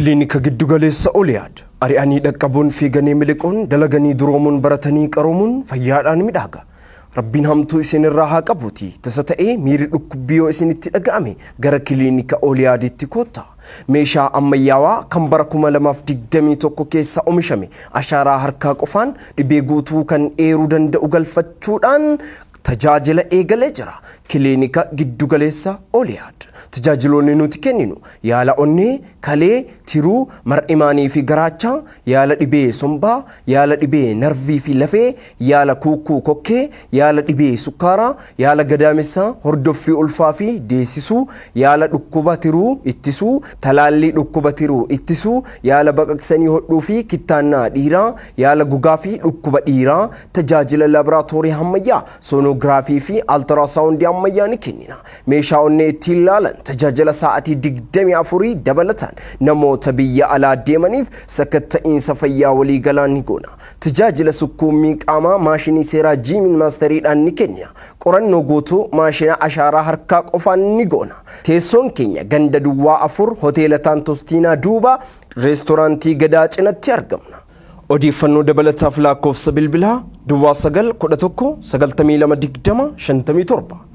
Kiliinika giddugaleessa Oliyaad ari'anii dhaqqabuun fiiganii miliquun dalaganii duroomuun baratanii qaroomuun fayyaadhaan midhaaga. Rabbiin hamtuu isinirraa haa qabuuti. Tasa ta'ee miirri dhukkubbii isinitti dhaga'ame gara kiliinika Oliyaaditti koottaa. Meeshaa ammayyaawaa kan bara 2021 keessa oomishame ashaaraa harkaa qofaan dhibee guutuu kan eeruu danda'u galfachuudhaan tajaajila eegalee jira. Kiliinika giddugaleessa Oliyaad. Tajaajiloonni nuti kenninu yaala onnee, kalee, tiruu, mar'imaanii fi garaachaa, yaala dhibee sombaa, yaala dhibee narvii fi lafee, yaala kuukuu kokkee, yaala dhibee sukkaaraa, yaala gadaamessaa, hordoffii ulfaa fi deessisuu, yaala dhukkuba tiruu ittisuu, talaallii dhukkuba tiruu ittisuu, yaala baqaqsanii hodhuu fi kittaannaa dhiiraa, yaala gogaa fi dhukkuba dhiiraa, tajaajila laaboraatoorii ammayyaa, soonoograafii fi altiraasaawundii ammayyaa ni kennina. Meeshaa onnee ittiin ilaalan tajaajila sa'aatii 24 dabalataan namoota biyya alaa deemaniif sakatta'iinsa fayyaa walii galaa ni goona. Tajaajila sukkuummii qaamaa maashinii seeraa jiimiin maastariidhaan ni kenna. Qorannoo guutuu maashina ashaaraa harkaa qofaan ni goona. Teessoon keenya ganda duwwaa 4 hoteela Taantostiinaa duuba reestooraantii Gadaa cinatti argamna. Odeeffannoo dabalataaf lakkoofsa bilbilaa duwwaa 911 9220 57